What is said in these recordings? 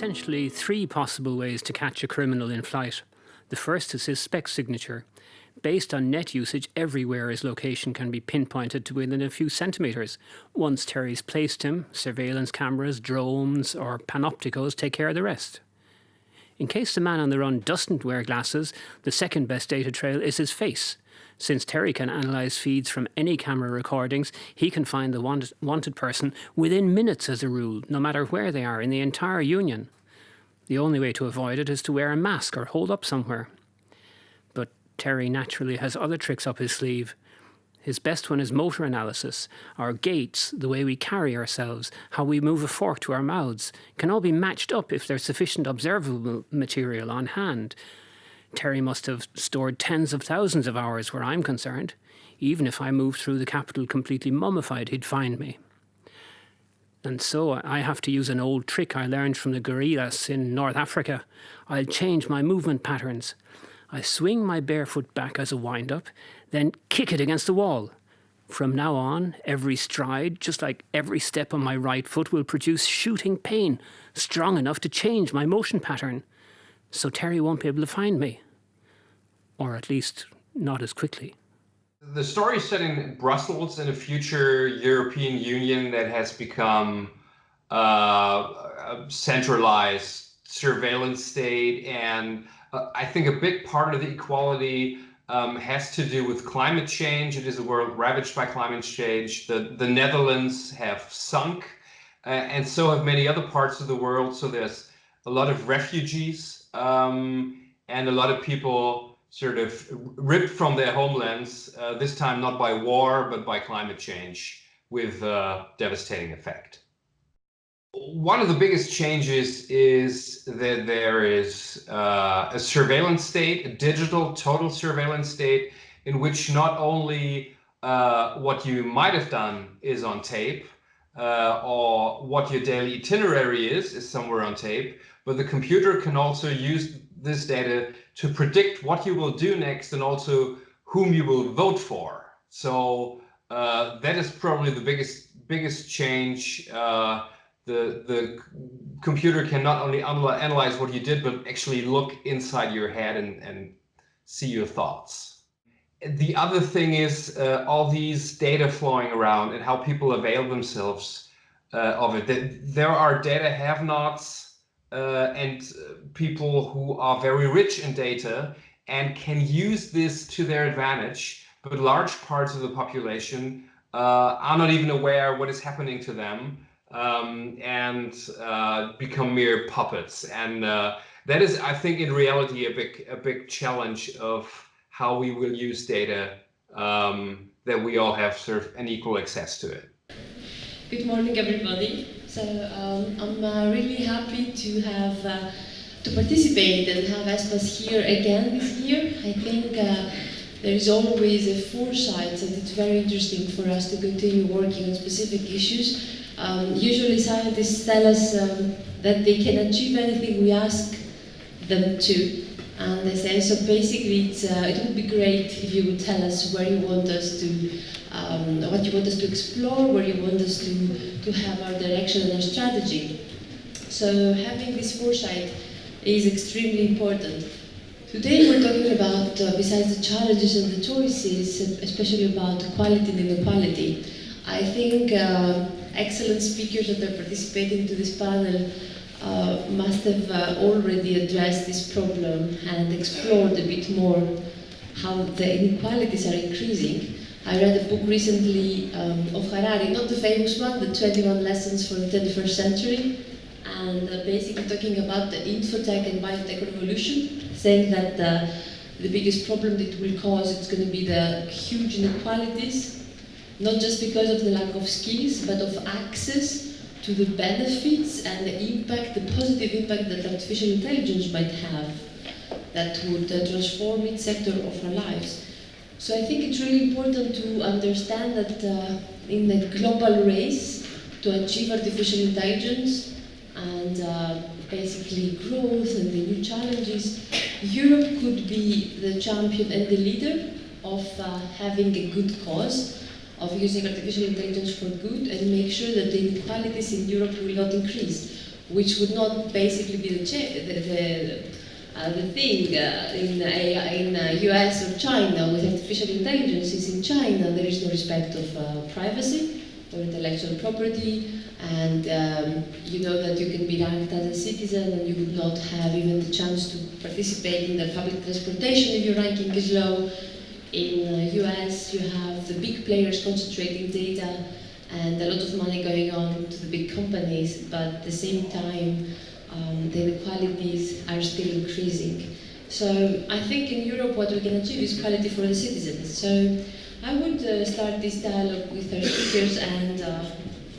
essentially three possible ways to catch a criminal in flight. The first is his spec signature. Based on net usage, everywhere his location can be pinpointed to within a few centimetres. Once Terry's placed him, surveillance cameras, drones or panopticos take care of the rest. In case the man on the run doesn't wear glasses, the second best data trail is his face. Since Terry can analyse feeds from any camera recordings, he can find the wanted person within minutes as a rule, no matter where they are in the entire Union. The only way to avoid it is to wear a mask or hold up somewhere. But Terry naturally has other tricks up his sleeve. His best one is motor analysis. Our gaits, the way we carry ourselves, how we move a fork to our mouths, can all be matched up if there's sufficient observable material on hand. Terry must have stored tens of thousands of hours where I'm concerned. Even if I moved through the capital completely mummified, he'd find me. And so I have to use an old trick I learned from the gorillas in North Africa. I'll change my movement patterns. I swing my bare foot back as a wind-up, then kick it against the wall. From now on, every stride, just like every step on my right foot, will produce shooting pain, strong enough to change my motion pattern. So Terry won't be able to find me. Or at least, not as quickly. The story is set in Brussels in a future European Union that has become a centralized surveillance state, and I think a big part of the equality has to do with climate change. It is a world ravaged by climate change. The Netherlands have sunk, and so have many other parts of the world. So there's a lot of refugees and a lot of people sort of ripped from their homelands, this time not by war, but by climate change, with devastating effect. One of the biggest changes is that there is a surveillance state, a digital total surveillance state, in which not only what you might have done is on tape, or what your daily itinerary is somewhere on tape, but the computer can also use this data to predict what you will do next and also whom you will vote for. So that is probably the biggest change. The computer can not only analyze what you did, but actually look inside your head and see your thoughts. The other thing is all these data flowing around and how people avail themselves of it. There are data have-nots and people who are very rich in data and can use this to their advantage, but large parts of the population are not even aware what is happening to them, and become mere puppets. And that is, I think, in reality, a big challenge of how we will use data, that we all have sort of an equal access to it. Good morning, everybody. So I'm really happy to have to participate and have ESPAS here again this year. I think there is always a foresight, and it's very interesting for us to continue working on specific issues. Usually scientists tell us that they can achieve anything we ask them to. And they say, so basically it would be great if you would tell us where you want us to, what you want us to explore, where you want us to have our direction and our strategy. So having this foresight is extremely important. Today we're talking about, besides the challenges and the choices, especially about equality and inequality. I think excellent speakers that are participating to this panel must have already addressed this problem and explored a bit more how the inequalities are increasing. I read a book recently of Harari, not the famous one, the 21 Lessons for the 21st Century, and basically talking about the infotech and biotech revolution, saying that the biggest problem that it will cause is going to be the huge inequalities, not just because of the lack of skills, but of access to the benefits and the impact, the positive impact that artificial intelligence might have that would transform its sector of our lives. So I think it's really important to understand that in the global race to achieve artificial intelligence and basically growth and the new challenges, Europe could be the champion and the leader of having a good cause, of using artificial intelligence for good, and make sure that the inequalities in Europe will not increase. which would not basically be the thing in US or China. With artificial intelligence is in China, there is no respect of privacy or intellectual property, and you know that you can be ranked as a citizen and you would not have even the chance to participate in the public transportation if your ranking is low. In US, you have the big players concentrating data and a lot of money going on to the big companies, but at the same time, the inequalities are still increasing. So I think in Europe what we can achieve is quality for the citizens. So I would start this dialogue with our speakers and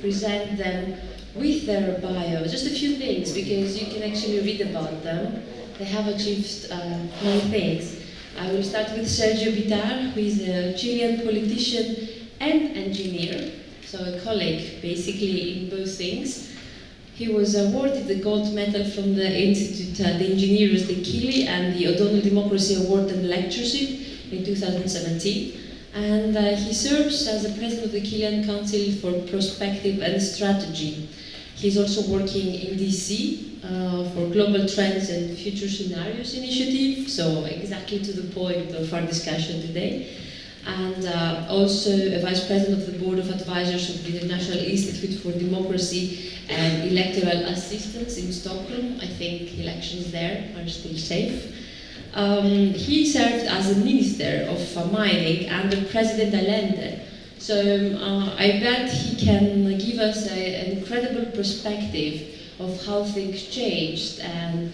present them with their bio. Just a few things, because you can actually read about them. They have achieved many things. I will start with Sergio Bitar, who is a Chilean politician and engineer, so a colleague basically in both things. He was awarded the gold medal from the Institute, the engineers, the Kaili, and the O'Donnell Democracy Award and Lectureship in 2017. And he serves as the president of the Chilean Council for Prospective and Strategy. He's also working in DC for Global Trends and Future Scenarios Initiative, so exactly to the point of our discussion today. And also a vice president of the board of advisors of the International Institute for Democracy and Electoral Assistance in Stockholm. I think elections there are still safe. He served as a minister of mining under President Allende. So I bet he can give us an incredible perspective of how things changed, and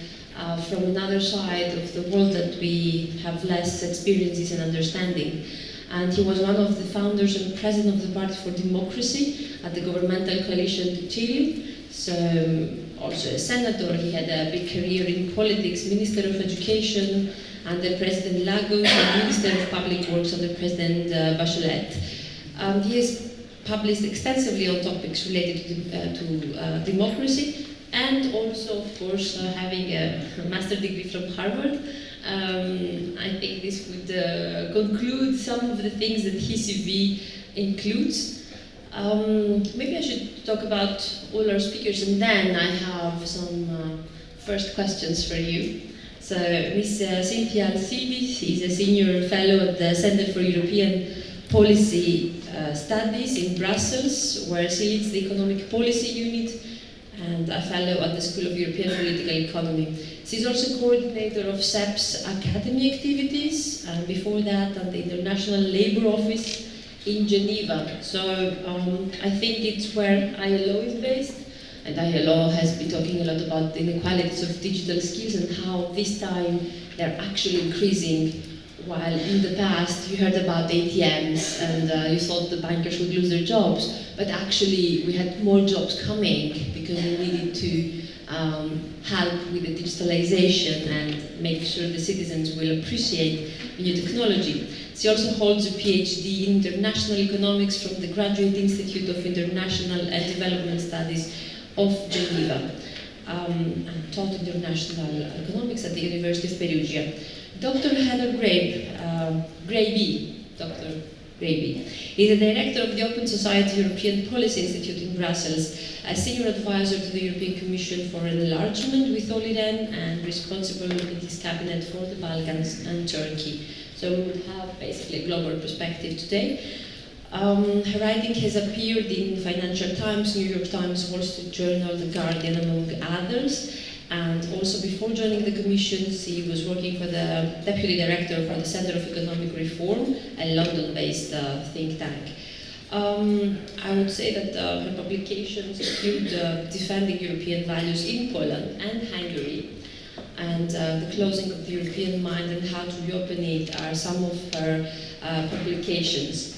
from another side of the world that we have less experiences and understanding. And he was one of the founders and president of the Party for Democracy at the governmental coalition to Chile. So also a senator, he had a big career in politics, Minister of Education under President Lagos, and Minister of Public Works under President Bachelet. He has published extensively on topics related to democracy, and also, of course, having a master's degree from Harvard. I think this would conclude some of the things that his CV includes. Maybe I should talk about all our speakers, and then I have some first questions for you. So, Ms. Cinzia Alcidi is a senior fellow at the Center for European Policy Studies in Brussels, where she leads the Economic Policy Unit, and a fellow at the School of European Political Economy. She's also coordinator of CEPS academy activities, and before that at the International Labour Office in Geneva. So I think it's where ILO is based, and ILO has been talking a lot about the inequalities of digital skills and how this time they're actually increasing, while in the past you heard about ATMs and you thought the bankers would lose their jobs, but actually we had more jobs coming because we needed to help with the digitalization and make sure the citizens will appreciate the new technology. She also holds a PhD in International Economics from the Graduate Institute of International and Development Studies of Geneva, and taught International Economics at the University of Perugia. Dr. Heather Grabbe, Dr. Grabbe, is the director of the Open Society European Policy Institute in Brussels, a senior advisor to the European Commission for Enlargement with Olli Rehn, and responsible in his cabinet for the Balkans and Turkey. So we would have basically a global perspective today. Her writing has appeared in Financial Times, New York Times, Wall Street Journal, The Guardian, among others. And also before joining the Commission, she was working for the Deputy Director for the Centre of Economic Reform, a London-based think tank. I would say that her publications include Defending European Values in Poland and Hungary, and The Closing of the European Mind and How to Reopen It are some of her publications.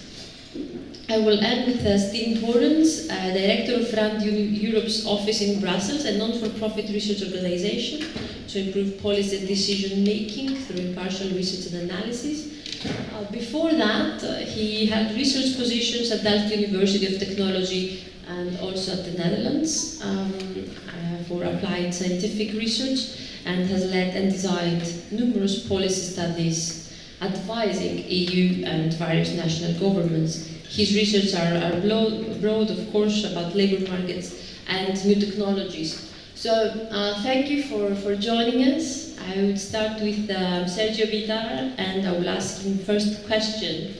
I will end with Stijn Hoorens, Director of RAND Europe's office in Brussels, a non-for-profit research organization to improve policy and decision-making through impartial research and analysis. Before that, he held research positions at Delft University of Technology and also at the Netherlands for applied scientific research, and has led and designed numerous policy studies advising EU and various national governments. His research are broad, of course, about labour markets and new technologies. So thank you for joining us. I would start with Sergio Bitar, and I will ask him first question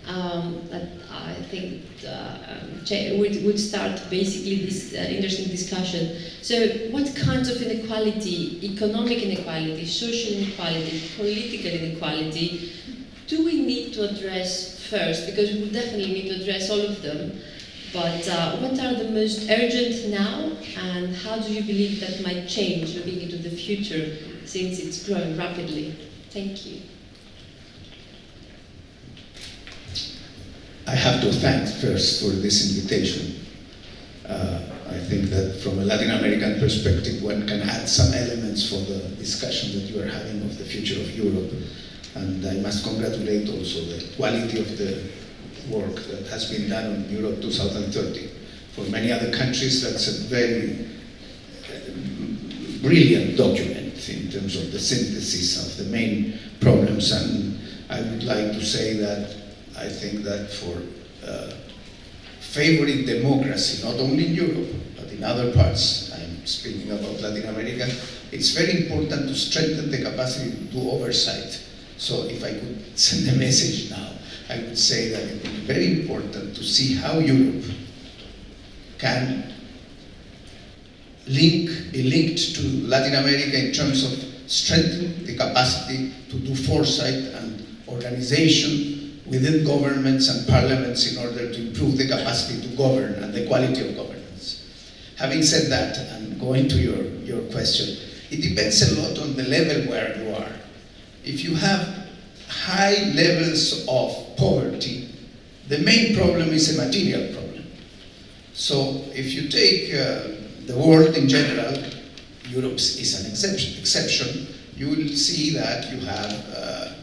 that I think would start basically this interesting discussion. So what kinds of inequality, economic inequality, social inequality, political inequality, do we need to address first? Because we will definitely need to address all of them. But what are the most urgent now, and how do you believe that might change looking into the future, since it's growing rapidly? Thank you. I have to thank first for this invitation. I think that from a Latin American perspective, one can add some elements for the discussion that you are having of the future of Europe. And I must congratulate also the quality of the work that has been done on Europe 2030. For many other countries, that's a very brilliant document in terms of the synthesis of the main problems. And I would like to say that I think that for favoring democracy, not only in Europe, but in other parts, I'm speaking about Latin America, it's very important to strengthen the capacity to do oversight. So if I could send a message now, I would say that it would be very important to see how Europe can be linked to Latin America in terms of strengthening the capacity to do foresight and organization within governments and parliaments in order to improve the capacity to govern and the quality of governance. Having said that, and going to your question, it depends a lot on the level where you are. If you have high levels of poverty, the main problem is a material problem. So if you take the world in general, Europe is an exception, you will see that you have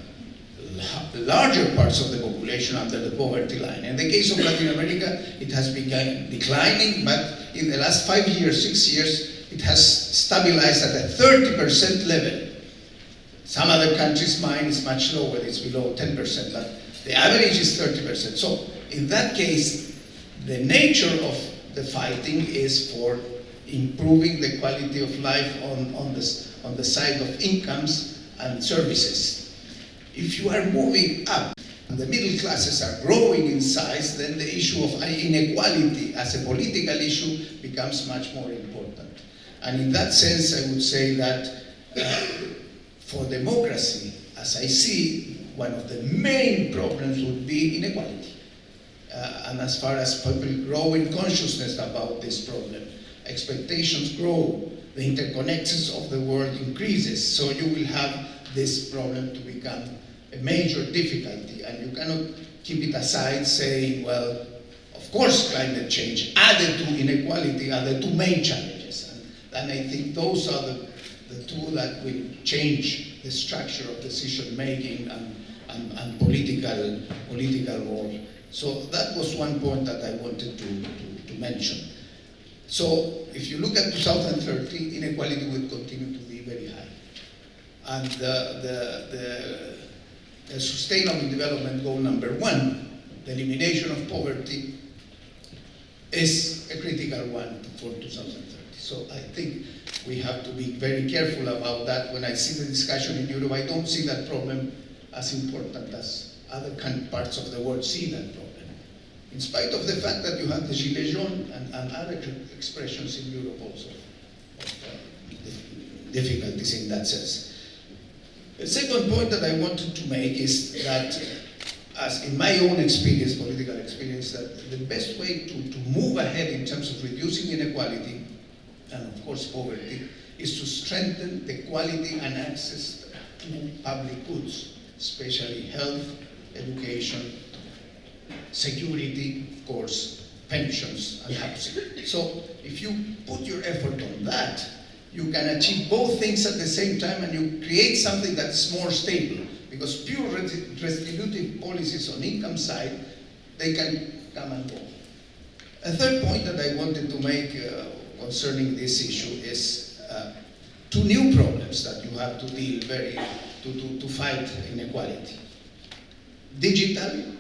larger parts of the population under the poverty line. In the case of Latin America, it has begun declining, but in the last 5 years, 6 years, it has stabilized at a 30% level. Some other countries, mine is much lower, it's below 10%, but the average is 30%. So in that case, the nature of the fighting is for improving the quality of life on the side of incomes and services. If you are moving up and the middle classes are growing in size, then the issue of inequality as a political issue becomes much more important. And in that sense, I would say that for democracy, as I see, one of the main problems would be inequality. And as far as people grow in consciousness about this problem, expectations grow, the interconnections of the world increases, so you will have this problem to become a major difficulty, and you cannot keep it aside saying, well, of course climate change added to inequality are the two main challenges. And I think those are the two that will change the structure of decision making and political war. So that was one point that I wanted to mention. So if you look at 2030, inequality will continue to be very high. And the Sustainable Development Goal number 1, the elimination of poverty, is a critical one for 2030. So I think we have to be very careful about that. When I see the discussion in Europe, I don't see that problem as important as other parts of the world see that problem. In spite of the fact that you have the Gilets jaunes and other expressions in Europe also of difficulties in that sense. The second point that I wanted to make is that, as in my own experience, political experience, that the best way to move ahead in terms of reducing inequality and of course poverty is to strengthen the quality and access to public goods, especially health, education, security, of course, pensions and housing. So if you put your effort on that, you can achieve both things at the same time, and you create something that's more stable, because pure redistributive policies on income side, they can come and go. A third point that I wanted to make concerning this issue is two new problems that you have to deal to fight inequality. Digital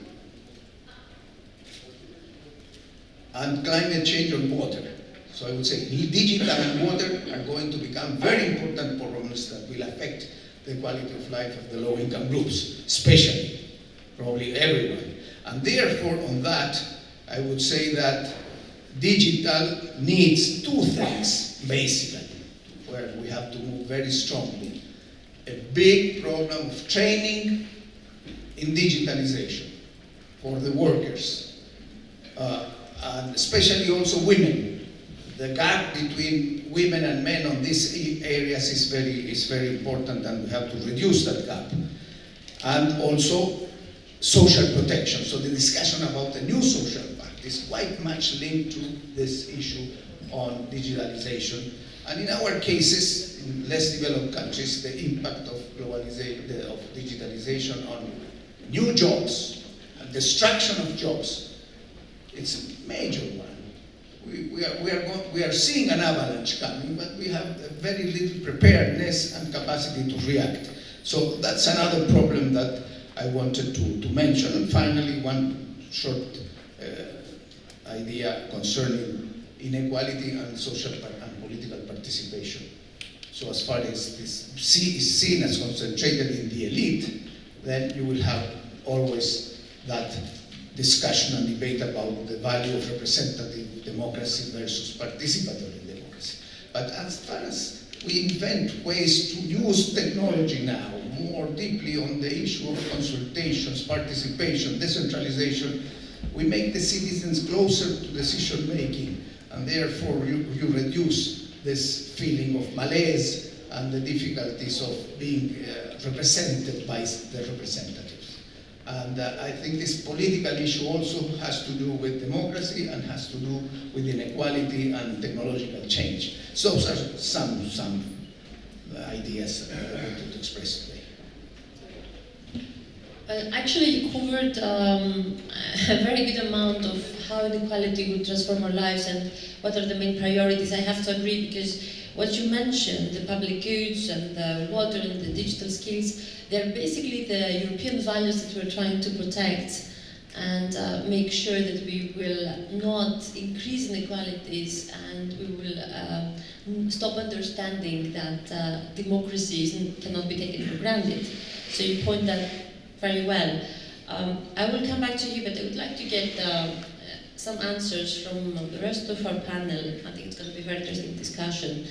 and climate change on water. So I would say digital and water are going to become very important problems that will affect the quality of life of the low-income groups, especially, probably everyone. And therefore, on that, I would say that digital needs two things, basically, where we have to move very strongly. A big program of training in digitalization for the workers, and especially also women. The gap between women and men on these areas is very important, and we have to reduce that gap. And also social protection. So the discussion about the new social pact is quite much linked to this issue on digitalization. And in our cases, in less developed countries, the impact of of digitalization on new jobs and destruction of jobs, it's a major one. We are seeing an avalanche coming, but we have very little preparedness and capacity to react. So that's another problem that I wanted to mention. And finally, one short idea concerning inequality and social and political participation. So as far as this is seen as concentrated in the elite, then you will have always that discussion and debate about the value of representative democracy versus participatory democracy. But as far as we invent ways to use technology now more deeply on the issue of consultations, participation, decentralization, we make the citizens closer to decision making, and therefore you reduce this feeling of malaise and the difficulties of being represented by the representatives. And I think this political issue also has to do with democracy and has to do with inequality and technological change. So those are some ideas I wanted to express today. Well, actually, you covered a very good amount of how inequality would transform our lives and what are the main priorities. I have to agree, because what you mentioned, the public goods and the water and the digital skills, they're basically the European values that we're trying to protect and make sure that we will not increase inequalities, and we will stop understanding that democracy cannot be taken for granted. So you point that very well. I will come back to you, but I would like to get some answers from the rest of our panel. I think it's going to be a very interesting discussion.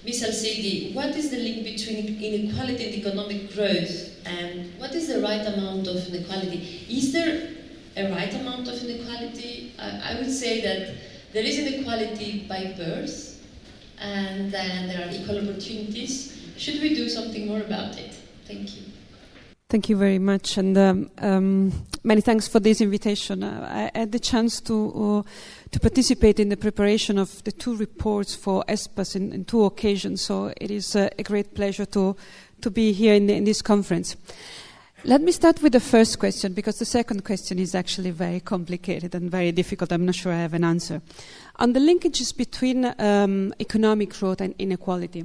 Ms. Alcidi, what is the link between inequality and economic growth, and what is the right amount of inequality? Is there a right amount of inequality? I would say that there is inequality by birth, and then there are equal opportunities. Should we do something more about it? Thank you. Thank you very much, and many thanks for this invitation. I had the chance to participate in the preparation of the two reports for ESPAS in two occasions, so it is a great pleasure to be here in this conference. Let me start with the first question, because the second question is actually very complicated and very difficult. I'm not sure I have an answer. On the linkages between economic growth and inequality.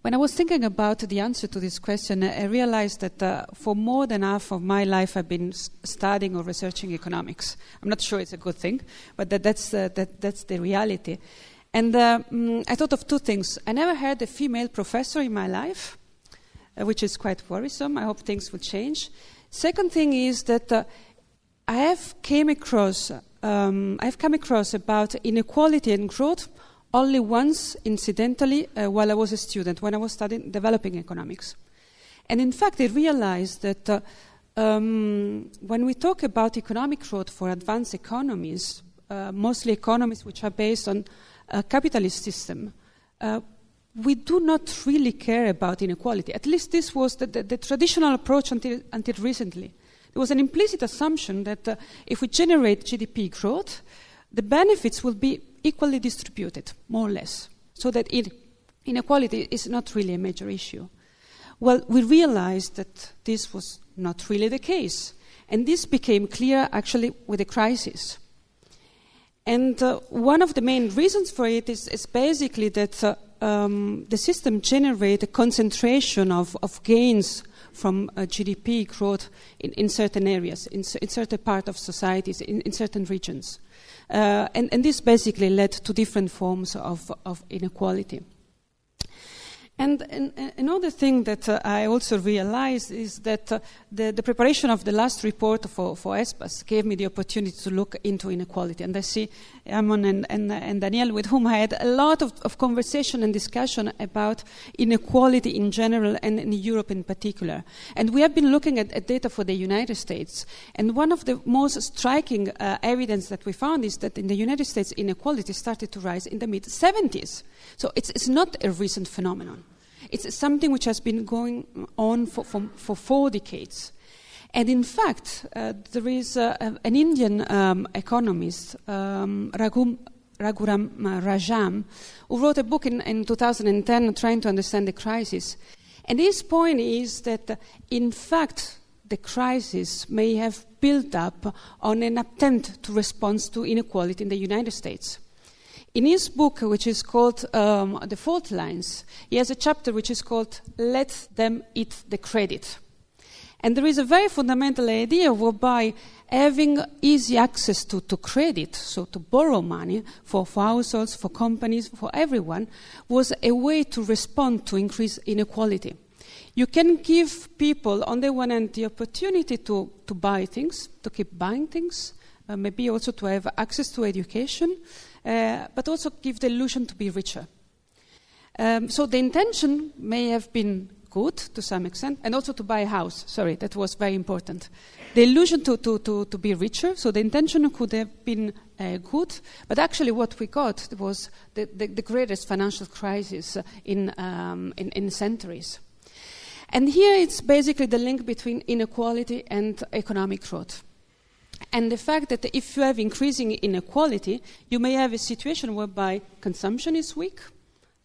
When I was thinking about the answer to this question, I realized that for more than half of my life I've been studying or researching economics. I'm not sure it's a good thing, but that's the reality. And I thought of two things. I never had a female professor in my life, which is quite worrisome. I hope things will change. Second thing is that I have come across about inequality and growth only once, incidentally, while I was a student, when I was studying developing economics. And in fact, I realized that when we talk about economic growth for advanced economies, mostly economies which are based on a capitalist system, we do not really care about inequality. At least this was the traditional approach until recently. There was an implicit assumption that if we generate GDP growth, the benefits will be equally distributed, more or less, so that inequality is not really a major issue. Well, we realized that this was not really the case, and this became clear actually with the crisis. And one of the main reasons for it is basically that the system generates a concentration of gains from GDP growth in certain areas, in certain part of societies, in certain regions. And this basically led to different forms of inequality. And another thing that I also realized is that the preparation of the last report for ESPAS gave me the opportunity to look into inequality. And I see Amon and Daniel, with whom I had a lot of conversation and discussion about inequality in general and in Europe in particular. And we have been looking at data for the United States. And one of the most striking evidence that we found is that in the United States, inequality started to rise in the mid-70s. So it's not a recent phenomenon. It's something which has been going on for 4 decades. And in fact, there is an Indian economist, Raghuram Rajan, who wrote a book in 2010 trying to understand the crisis. And his point is that, in fact, the crisis may have built up on an attempt to respond to inequality in the United States. In his book, which is called The Fault Lines, he has a chapter which is called Let Them Eat the Credit. And there is a very fundamental idea whereby having easy access to credit, so to borrow money for households, for companies, for everyone, was a way to respond to increased inequality. You can give people, on the one hand, the opportunity to buy things, to keep buying things, maybe also to have access to education, but also give the illusion to be richer. So the intention may have been good to some extent, and also to buy a house. Sorry, that was very important. The illusion to be richer, so the intention could have been good, but actually what we got was the greatest financial crisis in centuries. And here it's basically the link between inequality and economic growth. And the fact that if you have increasing inequality, you may have a situation whereby consumption is weak,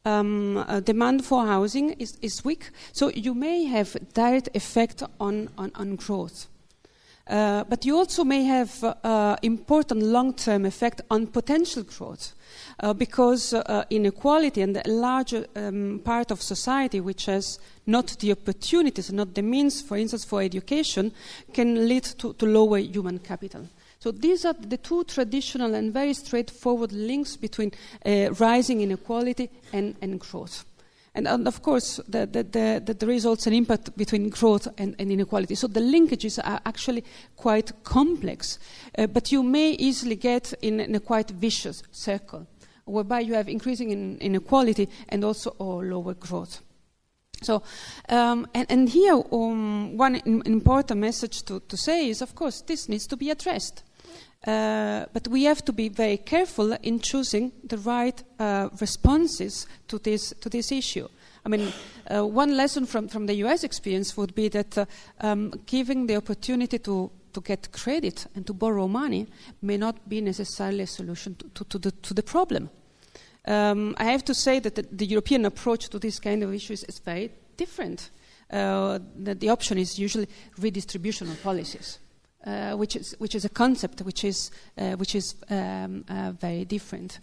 demand for housing is weak, so you may have direct effect on growth. But you also may have important long-term effect on potential growth, because inequality and a larger part of society which has not the opportunities, not the means, for instance, for education, can lead to lower human capital. So these are the two traditional and very straightforward links between rising inequality and growth. And of course, there is also an impact between growth and inequality. So the linkages are actually quite complex, but you may easily get in a quite vicious circle, whereby you have increasing inequality and also lower growth. So, and here one important message to say is, of course, this needs to be addressed. But we have to be very careful in choosing the right responses to this issue. I mean, one lesson from the US experience would be that giving the opportunity to get credit and to borrow money may not be necessarily a solution to the problem. I have to say that the European approach to this kind of issues is very different. The option is usually redistribution of policies. Which is a concept which is very different.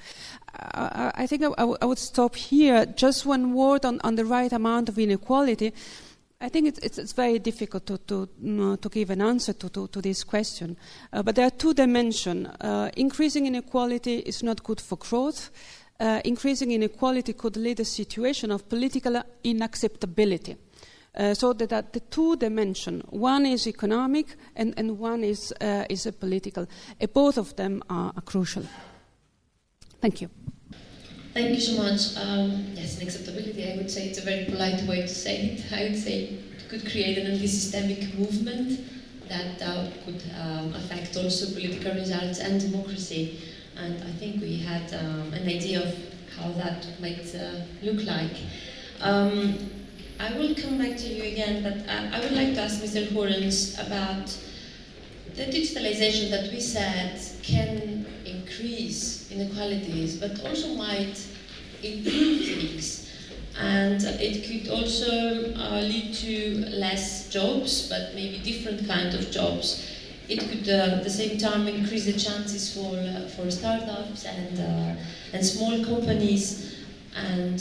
I think I would stop here. Just one word on the right amount of inequality. I think it's very difficult to give an answer to this question. But there are two dimensions. Increasing inequality is not good for growth. Increasing inequality could lead to a situation of political inacceptability. So that are the two dimensions. One is economic and one is a political. Both of them are crucial. Thank you. Thank you so much. Yes, inacceptability, I would say it's a very polite way to say it. I would say it could create an anti-systemic movement that could affect also political results and democracy. And I think we had an idea of how that might look like. I will come back to you again, but I would like to ask Mr. Hoorens about the digitalization that we said can increase inequalities, but also might improve things. And it could also lead to less jobs, but maybe different kind of jobs. It could, at the same time, increase the chances for startups and small companies, and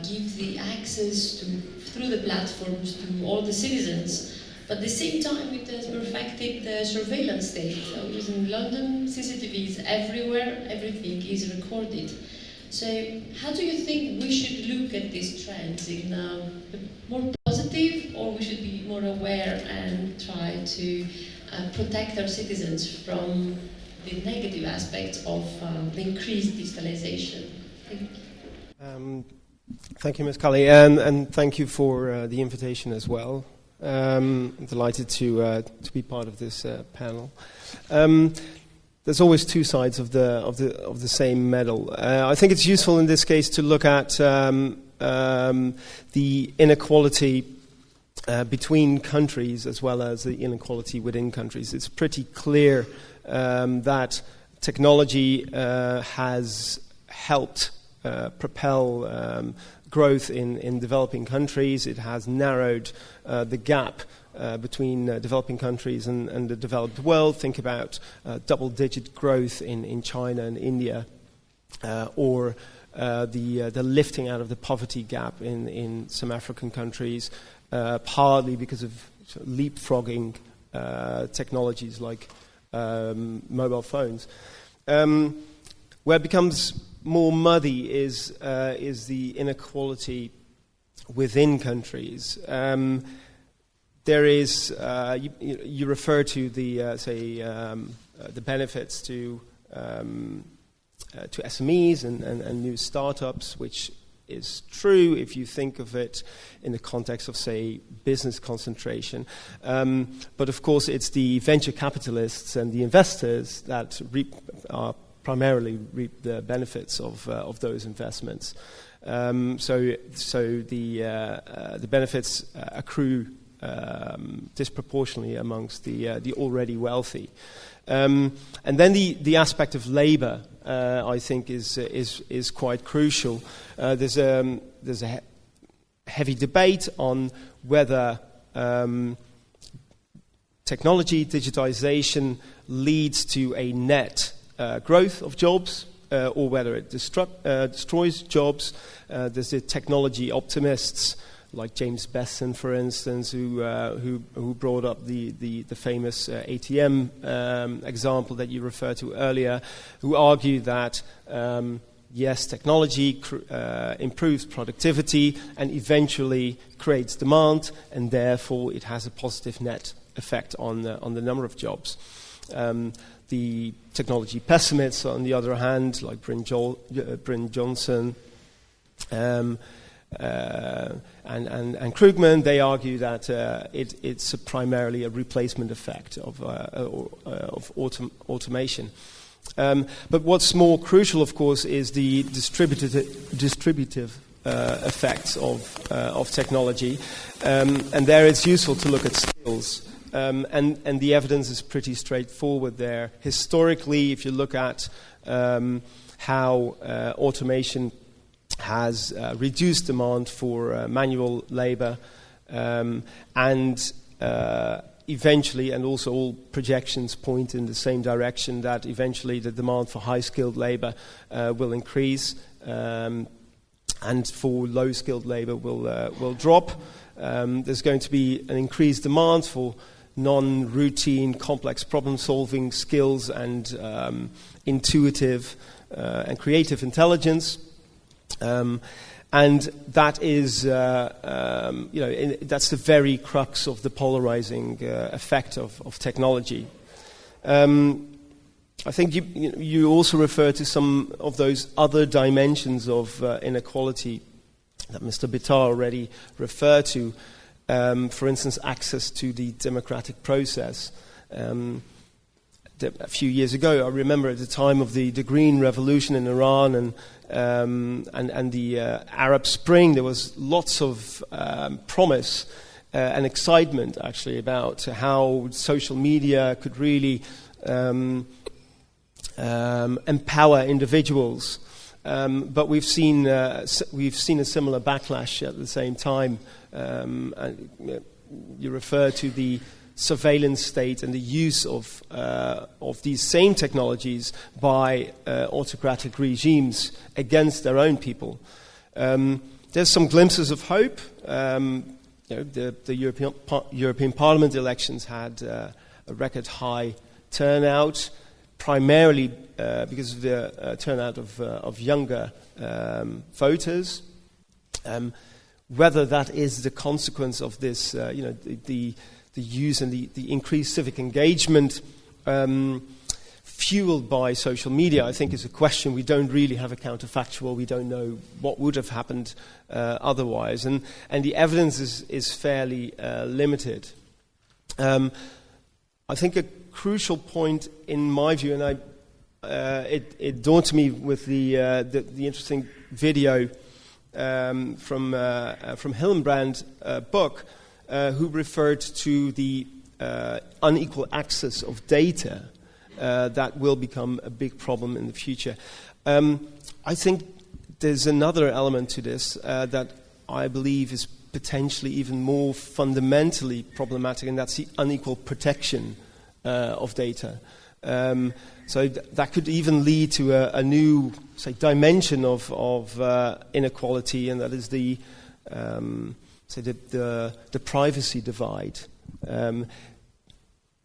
give the access to through the platforms to all the citizens. But at the same time, it has perfected the surveillance state. So in London, CCTVs everywhere, everything is recorded. So how do you think we should look at these trends in more positive, or we should be more aware and try to protect our citizens from the negative aspects of the increased digitalization? Thank you. Thank you, Ms. Kaili, and thank you for the invitation as well. I'm delighted to be part of this panel. There's always two sides of the same medal. I think it's useful in this case to look at the inequality between countries as well as the inequality within countries. It's pretty clear that technology has helped propel growth in developing countries. It has narrowed the gap between developing countries and the developed world. Think about double-digit growth in China and India, or the lifting out of the poverty gap in some African countries, partly because of leapfrogging technologies like mobile phones. Where it becomes more muddy is the inequality within countries. There is you refer to the the benefits to SMEs and new startups, which is true if you think of it in the context of, say, business concentration. But of course, it's the venture capitalists and the investors that primarily reap the benefits of those investments. So the benefits accrue disproportionately amongst the already wealthy. And then the aspect of labour, I think, is quite crucial. There's a heavy debate on whether technology, digitization leads to a net growth of jobs, or whether it destroys jobs. There's the technology optimists like James Besson, for instance, who brought up the famous ATM example that you referred to earlier, who argue that yes, technology improves productivity and eventually creates demand, and therefore it has a positive net effect on the number of jobs. The technology pessimists, on the other hand, like Bryn Johnson and Krugman, they argue that it's primarily a replacement effect of automation. But what's more crucial, of course, is the distributive effects of technology, and there it's useful to look at skills. And the evidence is pretty straightforward there. Historically, if you look at how automation has reduced demand for manual labor, and eventually, and also all projections point in the same direction, that eventually the demand for high-skilled labor will increase, and for low-skilled labor will drop. There's going to be an increased demand for non-routine, complex problem-solving skills and intuitive and creative intelligence. And that is, that's the very crux of the polarizing effect of technology. I think you also refer to some of those other dimensions of inequality that Mr. Bitar already referred to. For instance, access to the democratic process. A few years ago, I remember at the time of the Green Revolution in Iran and the Arab Spring, there was lots of promise and excitement, actually, about how social media could really empower individuals. But we've seen a similar backlash at the same time. You refer to the surveillance state and the use of these same technologies by autocratic regimes against their own people. There's some glimpses of hope. The European Parliament elections had a record high turnout, primarily because of the turnout of younger voters. Whether that is the consequence of this, the use and the increased civic engagement fueled by social media, I think is a question. We don't really have a counterfactual. We don't know what would have happened otherwise. And the evidence is fairly limited. I think a crucial point in my view, and it dawned to me with the interesting video from Hillenbrand book, who referred to the unequal access of data that will become a big problem in the future. I think there's another element to this that I believe is potentially even more fundamentally problematic, and that's the unequal protection of data. So that could even lead to a new, say, dimension of inequality, and that is the privacy divide.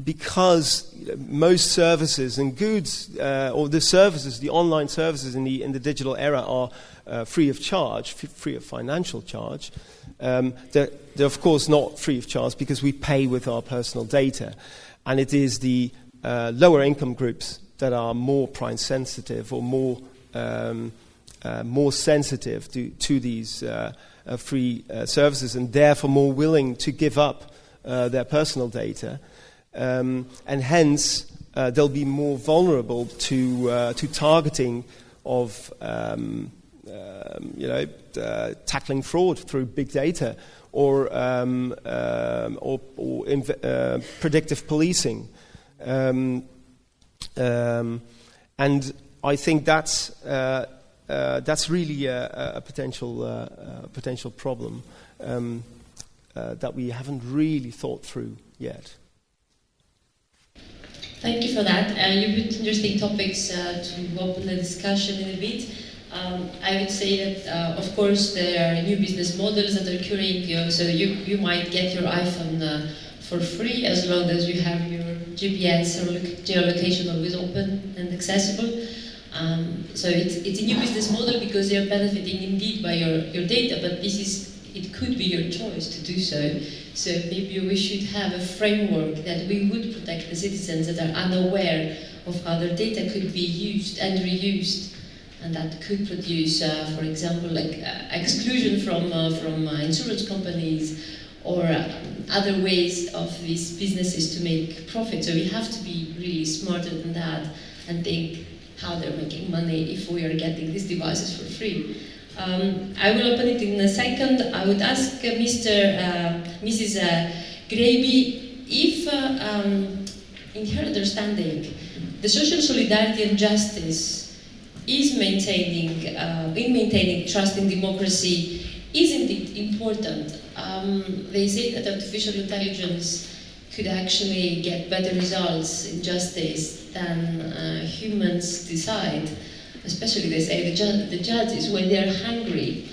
Because most services and goods, or the online services in the digital era are free of charge, free of financial charge. They're of course not free of charge because we pay with our personal data, and it is the lower income groups that are more price sensitive or more sensitive to these free services, and therefore more willing to give up their personal data. And hence they'll be more vulnerable to targeting of tackling fraud through big data or predictive policing, and I think that's really a potential problem that we haven't really thought through yet. Thank you for that. You put interesting topics to open the discussion in a bit. I would say that, of course, there are new business models that are occurring. So you might get your iPhone for free as long as you have your GPS or geolocation always open and accessible. So it's a new business model because they are benefiting indeed by your data, but it could be your choice to do so. So maybe we should have a framework that we would protect the citizens that are unaware of how their data could be used and reused, and that could produce, for example, like exclusion from insurance companies or other ways of these businesses to make profit. So we have to be really smarter than that and think how they're making money if we are getting these devices for free. I will open it in a second. I would ask Mrs. Grabbe if, in her understanding, the social solidarity and justice is maintaining trust in democracy is indeed important. They say that artificial intelligence could actually get better results in justice than humans decide. Especially, they say, the judges, when they're hungry,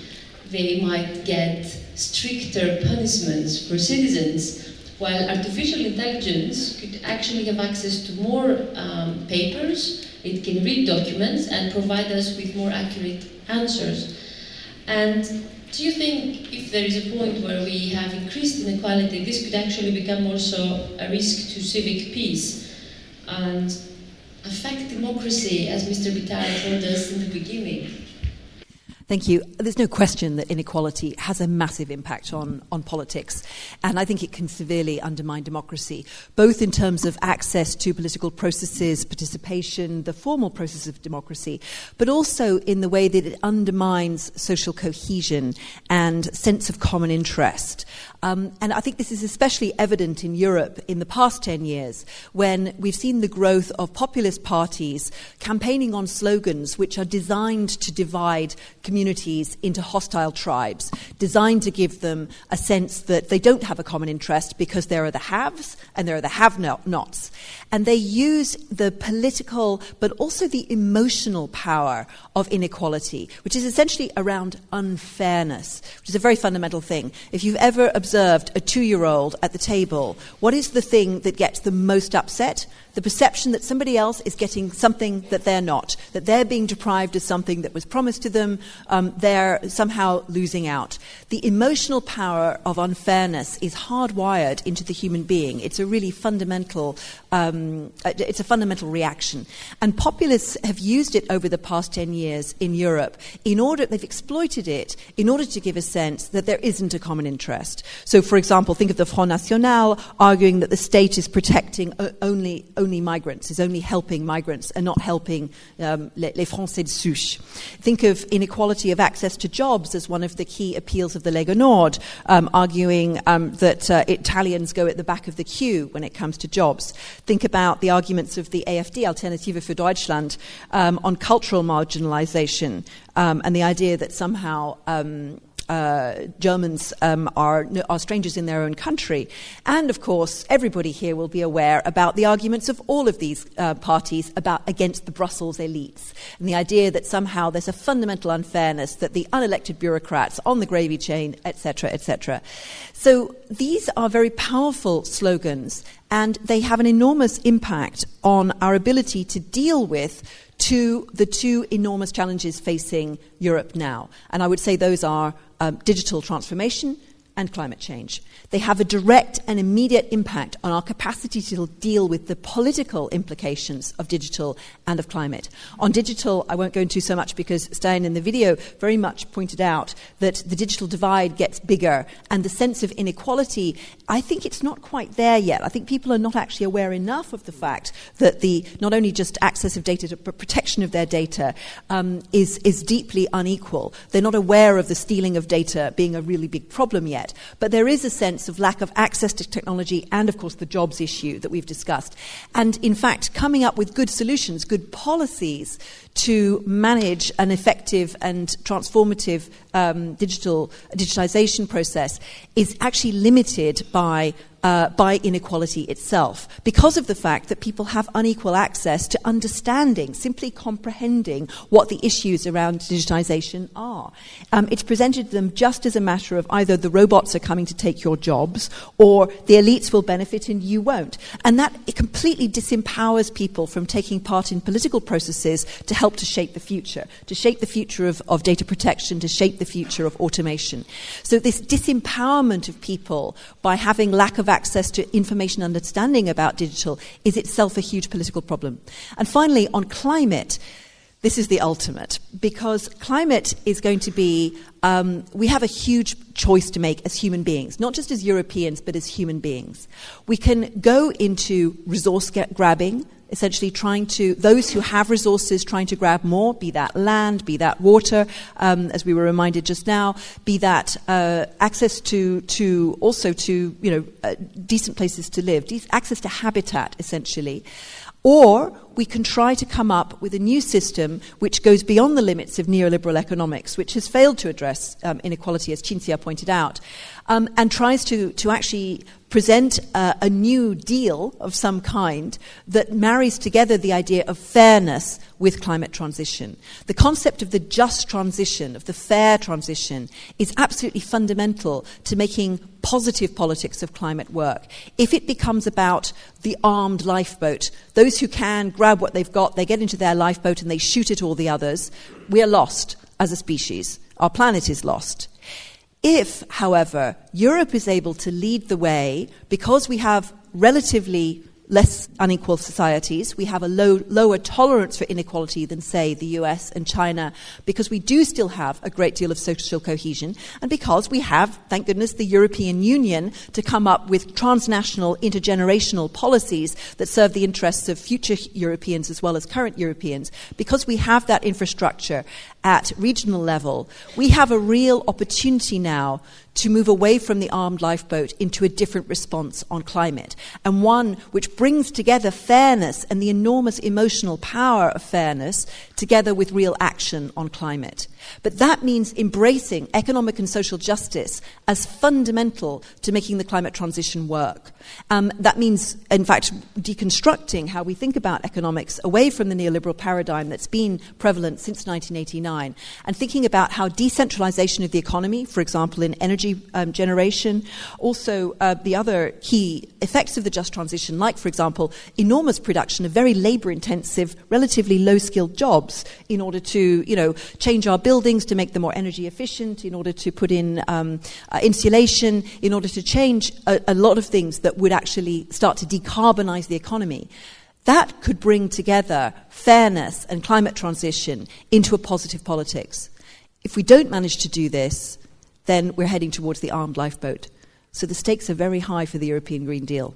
they might get stricter punishments for citizens, while artificial intelligence could actually have access to more papers. It can read documents and provide us with more accurate answers. And do you think if there is a point where we have increased inequality, this could actually become also a risk to civic peace and affect democracy, as Mr. Bitar told us in the beginning? Thank you. There's no question that inequality has a massive impact on politics, and I think it can severely undermine democracy, both in terms of access to political processes, participation, the formal process of democracy, but also in the way that it undermines social cohesion and sense of common interest. And I think this is especially evident in Europe in the past 10 years, when we've seen the growth of populist parties campaigning on slogans which are designed to divide communities communities into hostile tribes, designed to give them a sense that they don't have a common interest because there are the haves and there are the have-nots. And they use the political but also the emotional power of inequality, which is essentially around unfairness, which is a very fundamental thing. If you've ever observed a 2-year-old at the table, what is the thing that gets the most upset? The perception that somebody else is getting something that they're not, that they're being deprived of something that was promised to them, they're somehow losing out. The emotional power of unfairness is hardwired into the human being. It's a really fundamental, it's a fundamental reaction. And populists have used it over the past 10 years in Europe they've exploited it in order to give a sense that there isn't a common interest. So, for example, think of the Front National arguing that the state is protecting only migrants, is only helping migrants and not helping les Français de souche. Think of inequality of access to jobs as one of the key appeals of the Lega Nord, arguing that Italians go at the back of the queue when it comes to jobs. Think about the arguments of the AfD, Alternative für Deutschland, on cultural marginalization and the idea that somehow Germans are strangers in their own country. And, of course, everybody here will be aware about the arguments of all of these parties against the Brussels elites, and the idea that somehow there's a fundamental unfairness, that the unelected bureaucrats on the gravy chain, etc., etc. So these are very powerful slogans, and they have an enormous impact on our ability to deal with the two enormous challenges facing Europe now. And I would say those are digital transformation and climate change. They have a direct and immediate impact on our capacity to deal with the political implications of digital and of climate. On digital, I won't go into so much because Stijn in the video very much pointed out that the digital divide gets bigger, and the sense of inequality, I think it's not quite there yet. I think people are not actually aware enough of the fact that not only just access of data, but protection of their data is deeply unequal. They're not aware of the stealing of data being a really big problem yet. But there is a sense of lack of access to technology and, of course, the jobs issue that we've discussed. And, in fact, coming up with good solutions, good policies to manage an effective and transformative digitalization process is actually limited by inequality itself, because of the fact that people have unequal access to understanding, simply comprehending what the issues around digitization are. It's presented to them just as a matter of either the robots are coming to take your jobs or the elites will benefit and you won't. And it completely disempowers people from taking part in political processes to help to shape the future of data protection, to shape the future of automation. So this disempowerment of people by having lack of access to information understanding about digital is itself a huge political problem. And finally, on climate, this is the ultimate, because climate is going to be, we have a huge choice to make as human beings, not just as Europeans, but as human beings. We can go into resource grabbing, essentially those who have resources trying to grab more, be that land, be that water, as we were reminded just now, be that access to decent places to live, access to habitat, essentially. Or we can try to come up with a new system which goes beyond the limits of neoliberal economics, which has failed to address inequality, as Cinzia pointed out, and tries to actually present a new deal of some kind that marries together the idea of fairness with climate transition. The concept of the just transition, of the fair transition, is absolutely fundamental to making positive politics of climate work. If it becomes about the armed lifeboat, those who can grab what they've got, they get into their lifeboat and they shoot at all the others, we are lost as a species. Our planet is lost. If, however, Europe is able to lead the way, because we have relatively less unequal societies, we have a lower tolerance for inequality than, say, the US and China, because we do still have a great deal of social cohesion, and because we have, thank goodness, the European Union to come up with transnational, intergenerational policies that serve the interests of future Europeans as well as current Europeans. Because we have that infrastructure at regional level, we have a real opportunity now to move away from the armed lifeboat into a different response on climate, and one which brings together fairness and the enormous emotional power of fairness together with real action on climate. But that means embracing economic and social justice as fundamental to making the climate transition work. That means, in fact, deconstructing how we think about economics away from the neoliberal paradigm that's been prevalent since 1989, and thinking about how decentralization of the economy, for example, in energy generation, also the other key effects of the just transition, like, for example, enormous production of very labor-intensive, relatively low-skilled jobs in order to, change our buildings to make them more energy efficient, in order to put in insulation, in order to change a lot of things that would actually start to decarbonize the economy. That could bring together fairness and climate transition into a positive politics. If we don't manage to do this, then we're heading towards the armed lifeboat. So the stakes are very high for the European Green Deal.